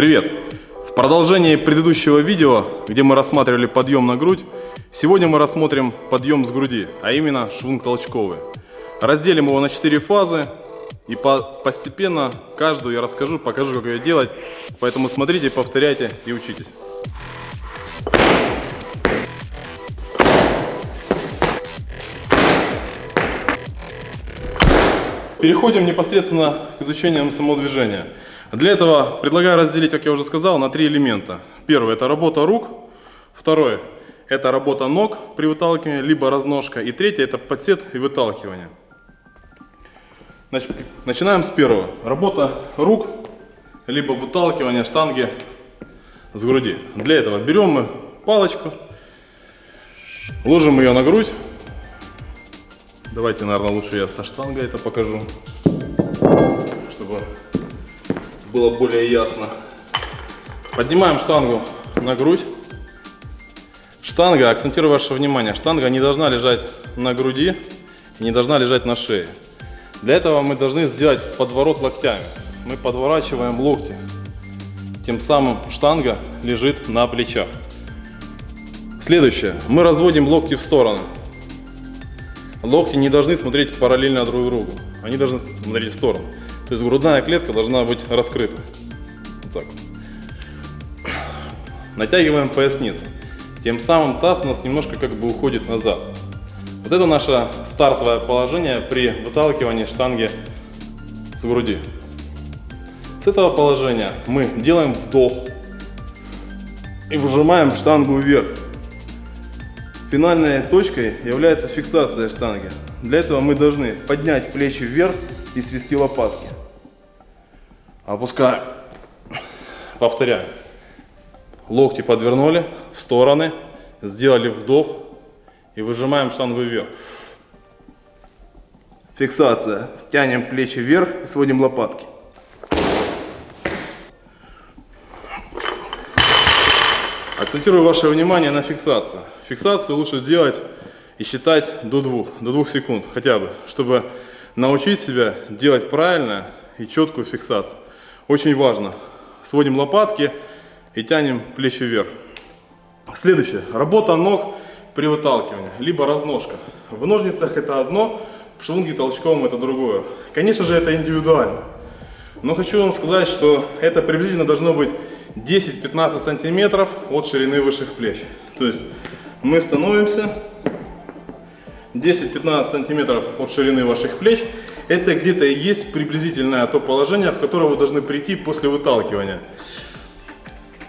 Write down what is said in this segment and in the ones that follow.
Привет! В продолжении предыдущего видео, где мы рассматривали подъем на грудь, сегодня мы рассмотрим подъем с груди, а именно швунг толчковый. Разделим его на 4 фазы и постепенно каждую я расскажу, покажу, как ее делать, поэтому смотрите, повторяйте и учитесь. Переходим непосредственно к изучению самого движения. Для этого предлагаю разделить, как я уже сказал, на 3 элемента. Первый – это работа рук. Второй – это работа ног при выталкивании, либо разножка. И третий – это подсед и выталкивание. Значит, начинаем с первого. Работа рук, либо выталкивание штанги с груди. Для этого берем мы палочку, ложим ее на грудь. Давайте, наверное, лучше я со штангой это покажу, чтобы было более ясно. Поднимаем штангу на грудь. Штанга, акцентирую ваше внимание, штанга не должна лежать на груди и не должна лежать на шее. Для этого мы должны сделать подворот локтями. Мы подворачиваем локти. Тем самым штанга лежит на плечах. Следующее. Мы разводим локти в стороны. Локти не должны смотреть параллельно друг другу. Они должны смотреть в сторону. То есть грудная клетка должна быть раскрыта. Вот так. Натягиваем поясницу. Тем самым таз у нас немножко как бы уходит назад. Вот это наше стартовое положение при выталкивании штанги с груди. С этого положения мы делаем вдох и выжимаем штангу вверх. Финальной точкой является фиксация штанги. Для этого мы должны поднять плечи вверх и свести лопатки. Опускаем. Повторяем. Локти подвернули в стороны, сделали вдох и выжимаем штангу вверх. Фиксация. Тянем плечи вверх и сводим лопатки. Акцентирую ваше внимание на фиксации. Фиксацию лучше сделать и считать до 2 секунд хотя бы, чтобы научить себя делать правильно и четкую фиксацию. Очень важно. Сводим лопатки и тянем плечи вверх. Следующее. Работа ног при выталкивании, либо разножка. В ножницах это одно, в швунге толчковом это другое. Конечно же, это индивидуально. Но хочу вам сказать, что это приблизительно должно быть 10-15 сантиметров от ширины высших плеч. То есть мы становимся 10-15 сантиметров от ширины ваших плеч. Это где-то и есть приблизительное то положение, в которое вы должны прийти после выталкивания.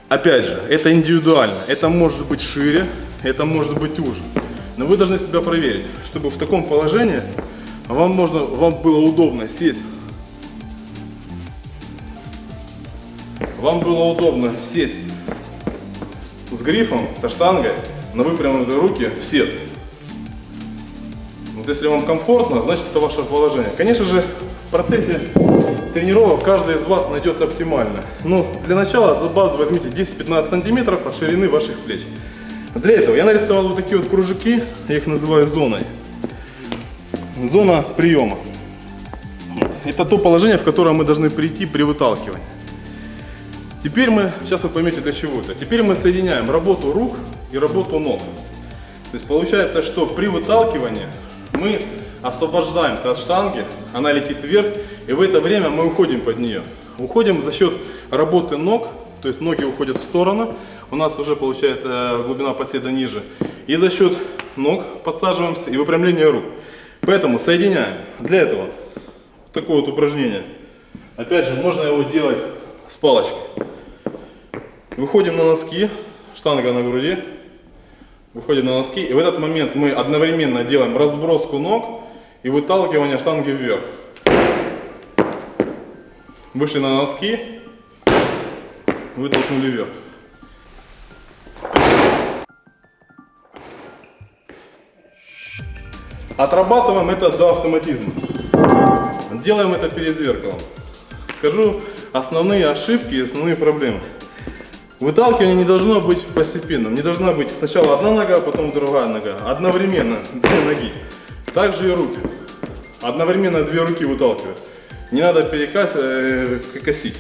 Опять же, это индивидуально. Это может быть шире, это может быть уже. Но вы должны себя проверить, чтобы в таком положении вам было удобно сесть. Вам было удобно сесть с грифом, со штангой, на выпрямленные руки в сет. Вот если вам комфортно, значит это ваше положение. Конечно же, в процессе тренировок каждый из вас найдет оптимально. Но для начала за базу возьмите 10-15 сантиметров от ширины ваших плеч. Для этого я нарисовал вот такие вот кружки, я их называю зоной. Зона приема. Это то положение, в которое мы должны прийти при выталкивании. Теперь сейчас вы поймете для чего это. Теперь мы соединяем работу рук и работу ног. То есть получается, что при выталкивании мы освобождаемся от штанги, она летит вверх, и в это время мы уходим под нее. Уходим за счет работы ног, то есть ноги уходят в сторону, у нас уже получается глубина подседа ниже. И за счет ног подсаживаемся и выпрямление рук. Поэтому соединяем. Для этого такое вот упражнение. Опять же, можно его делать с палочкой. Выходим на носки, штанга на груди, выходим на носки, и в этот момент мы одновременно делаем разброску ног и выталкивание штанги вверх. Вышли на носки, вытолкнули вверх. Отрабатываем это до автоматизма. Делаем это перед зеркалом. Скажу основные ошибки и основные проблемы. Выталкивание не должно быть постепенным. Не должна быть сначала одна нога, потом другая нога. Одновременно 2 ноги. Также и руки. Одновременно 2 руки выталкивать. Не надо косить.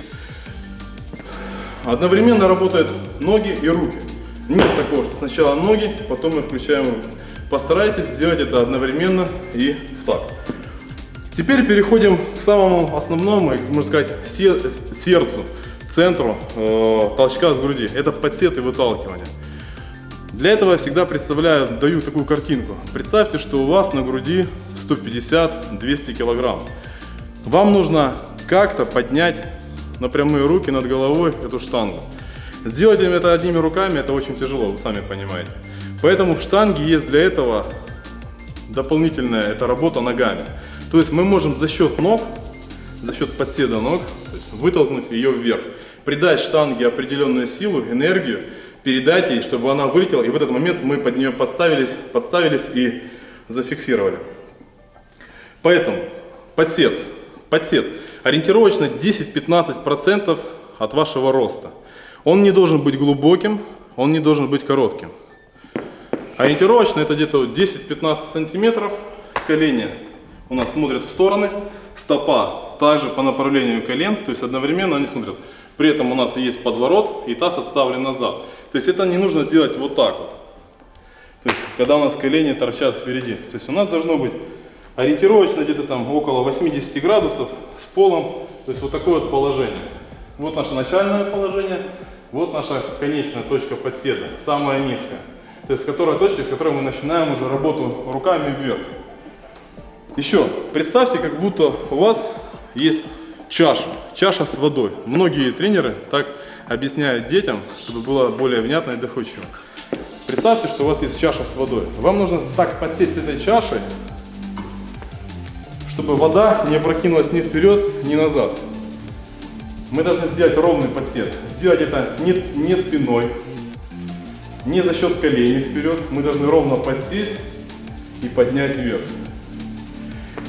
одновременно работают ноги и руки. Нет такого, что сначала ноги, потом мы включаем руки. Постарайтесь сделать это одновременно и в такт. Теперь переходим к самому основному, можно сказать, сердцу, центру толчка с груди. Это подсед и выталкивание. Для этого я всегда даю такую картинку. Представьте, что у вас на груди 150-200 килограмм. Вам нужно как-то поднять на прямые руки над головой эту штангу. Сделать это одними руками это очень тяжело, вы сами понимаете. Поэтому в штанге есть для этого дополнительная работа ногами. То есть мы можем за счет ног, за счет подседа ног, то есть вытолкнуть ее вверх, придать штанге определенную силу, энергию, передать ей, чтобы она вылетела, и в этот момент мы под нее подставились и зафиксировали. Поэтому подсед ориентировочно 10-15% от вашего роста. Он не должен быть глубоким, он не должен быть коротким. Ориентировочно это где-то 10-15 сантиметров. Колени у нас смотрят в стороны, стопа также по направлению колен, то есть одновременно они смотрят. При этом у нас есть подворот и таз отставлен назад. То есть это не нужно делать вот так вот. То есть когда у нас колени торчат впереди. То есть у нас должно быть ориентировочно где-то там около 80 градусов с полом. То есть вот такое вот положение. Вот наше начальное положение, вот наша конечная точка подседа, самая низкая. То есть с которой мы начинаем уже работу руками вверх. Еще представьте, как будто у вас есть чаша с водой. Многие тренеры так объясняют детям, чтобы было более внятно и доходчиво. Представьте, что у вас есть чаша с водой. Вам нужно так подсесть с этой чашей, чтобы вода не опрокинулась ни вперед, ни назад. Мы должны сделать ровный подсед. Сделать это не спиной, не за счет коленей вперед. Мы должны ровно подсесть и поднять вверх.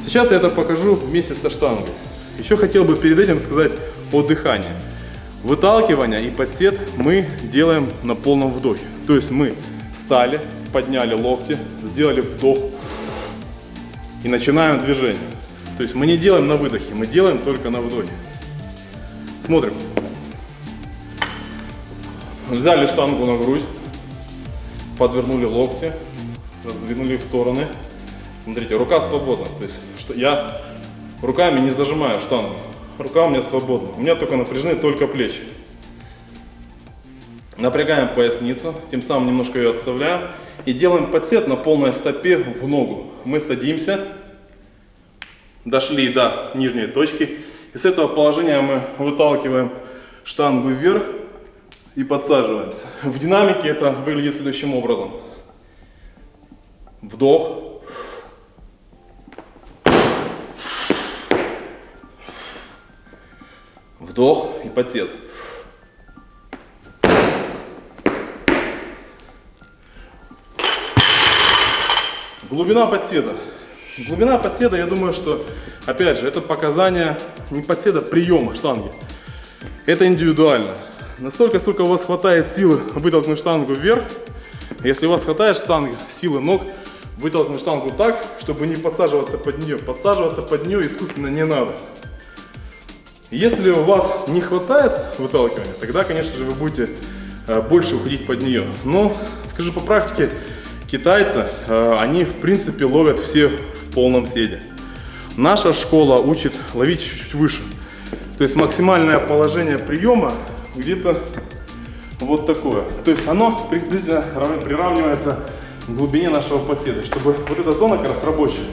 Сейчас я это покажу вместе со штангой. Еще хотел бы перед этим сказать о дыхании. Выталкивание и подсед мы делаем на полном вдохе. То есть мы встали, подняли локти, сделали вдох и начинаем движение. То есть мы не делаем на выдохе, мы делаем только на вдохе. Смотрим. Взяли штангу на грудь, подвернули локти, раздвинули в стороны. Смотрите, рука свободна. То есть я руками не зажимаю штангу. Рука у меня свободна. У меня только напряжены только плечи. Напрягаем поясницу, тем самым немножко ее отставляем. И делаем подсед на полной стопе в ногу. Мы садимся, дошли до нижней точки. И с этого положения мы выталкиваем штангу вверх и подсаживаемся. В динамике это выглядит следующим образом. Вдох. Вдох и подсед. Глубина подседа. Глубина подседа, я думаю, что, опять же, это показание не подседа, приема штанги. Это индивидуально. Настолько, сколько у вас хватает силы вытолкнуть штангу вверх. Если у вас хватает силы ног, вытолкнуть штангу так, чтобы не подсаживаться под нее. Подсаживаться под нее искусственно не надо. Если у вас не хватает выталкивания, тогда, конечно же, вы будете больше уходить под нее. Но, скажу по практике, китайцы, они в принципе ловят все в полном седе. Наша школа учит ловить чуть-чуть выше. То есть максимальное положение приема где-то вот такое. То есть оно приблизительно приравнивается к глубине нашего подседа, чтобы вот эта зона как раз рабочая.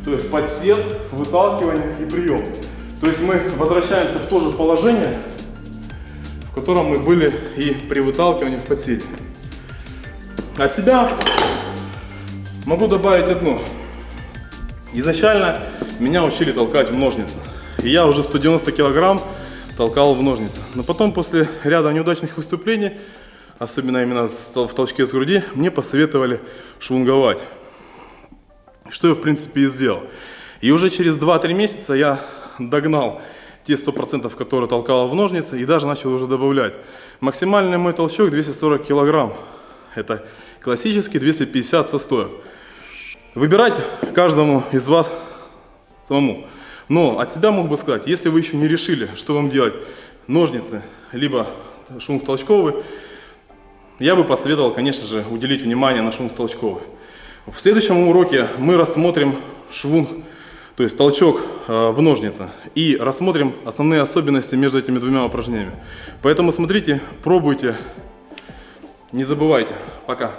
То есть подсед, выталкивание и прием. То есть мы возвращаемся в то же положение, в котором мы были и при выталкивании в подседе. От себя могу добавить одно. Изначально меня учили толкать в ножницы. И я уже 190 килограмм толкал в ножницы. Но потом, после ряда неудачных выступлений, особенно именно в толчке с груди, мне посоветовали швунговать. Что я в принципе и сделал. И уже через 2-3 месяца я догнал те 100%, которые толкал в ножницы, и даже начал уже добавлять. Максимальный мой толчок 240 килограмм. Это классический 250 со стоек. Выбирать каждому из вас самому. Но от себя мог бы сказать, если вы еще не решили, что вам делать, ножницы, либо швунг толчковый, я бы посоветовал, конечно же, уделить внимание на швунг толчковый. В следующем уроке мы рассмотрим швунг, то есть толчок в ножницы, и рассмотрим основные особенности между этими двумя упражнениями. Поэтому смотрите, пробуйте, не забывайте. Пока.